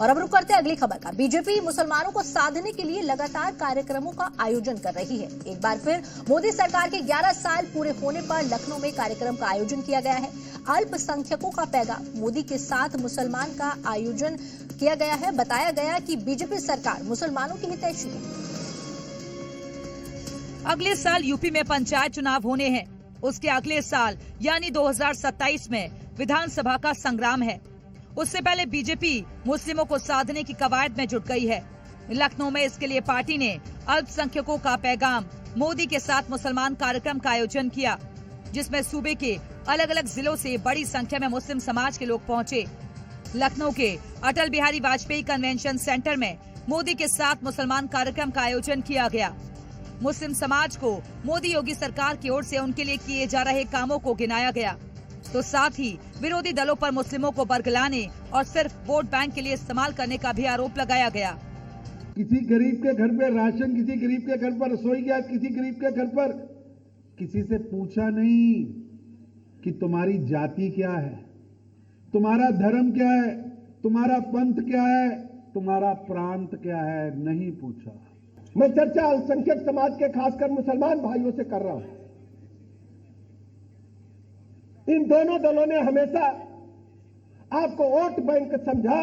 और अब रुक करते हैं अगली खबर का। बीजेपी मुसलमानों को साधने के लिए लगातार कार्यक्रमों का आयोजन कर रही है। एक बार फिर मोदी सरकार के 11 साल पूरे होने पर लखनऊ में कार्यक्रम का आयोजन किया गया है। अल्पसंख्यकों का पैगाम मोदी के साथ मुसलमान का आयोजन किया गया है। बताया गया कि बीजेपी सरकार मुसलमानों की हितैषी है। अगले साल यूपी में पंचायत चुनाव होने हैं। उसके अगले साल यानी 2027 में विधानसभा का संग्राम है। उससे पहले बीजेपी मुस्लिमों को साधने की कवायद में जुट गई है। लखनऊ में इसके लिए पार्टी ने अल्पसंख्यकों का पैगाम मोदी के साथ मुसलमान कार्यक्रम का आयोजन किया, जिसमें सूबे के अलग अलग जिलों से बड़ी संख्या में मुस्लिम समाज के लोग पहुंचे। लखनऊ के अटल बिहारी वाजपेयी कन्वेंशन सेंटर में मोदी के साथ मुसलमान कार्यक्रम का आयोजन किया गया। मुस्लिम समाज को मोदी योगी सरकार की ओर से उनके लिए किए जा रहे कामों को गिनाया गया, तो साथ ही विरोधी दलों पर मुस्लिमों को बरगलाने और सिर्फ वोट बैंक के लिए इस्तेमाल करने का भी आरोप लगाया गया। किसी गरीब के घर पे राशन, किसी गरीब के घर पर रसोई गैस, किसी गरीब के घर पर किसी से पूछा नहीं कि तुम्हारी जाति क्या है, तुम्हारा धर्म क्या है, तुम्हारा पंथ क्या है, तुम्हारा प्रांत क्या है, नहीं पूछा। मैं चर्चा अल्पसंख्यक समाज के खासकर मुसलमान भाइयों से कर रहा हूं। इन दोनों दलों ने हमेशा आपको वोट बैंक समझा,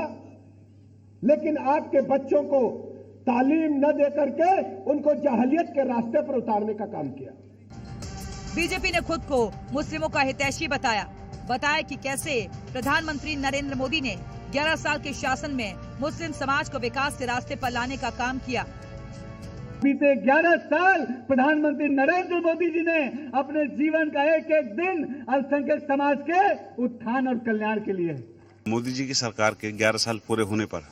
लेकिन आपके बच्चों को तालीम न देकर के उनको जहलियत के रास्ते पर उतारने का काम किया। बीजेपी ने खुद को मुस्लिमों का हितैषी बताया कि कैसे प्रधानमंत्री नरेंद्र मोदी ने 11 साल के शासन में मुस्लिम समाज को विकास के रास्ते पर लाने का काम किया। बीते 11 साल प्रधानमंत्री नरेंद्र मोदी जी ने अपने जीवन का एक एक दिन अल्पसंख्यक समाज के उत्थान और कल्याण के लिए। मोदी जी की सरकार के 11 साल पूरे होने पर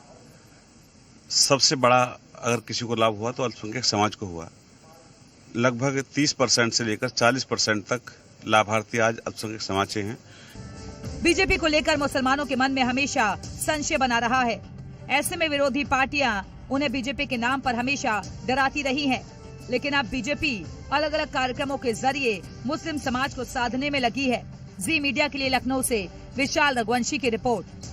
सबसे बड़ा अगर किसी को लाभ हुआ तो अल्पसंख्यक समाज को हुआ। लगभग 30% से लेकर 40% तक लाभार्थी आज अल्पसंख्यक समाज से हैं। बीजेपी को लेकर मुसलमानों के मन में हमेशा संशय बना रहा है। ऐसे में विरोधी पार्टियां उन्हें बीजेपी के नाम पर हमेशा डराती रही हैं। लेकिन अब बीजेपी अलग अलग कार्यक्रमों के जरिए मुस्लिम समाज को साधने में लगी है। जी मीडिया के लिए लखनऊ से विशाल रघुवंशी की रिपोर्ट।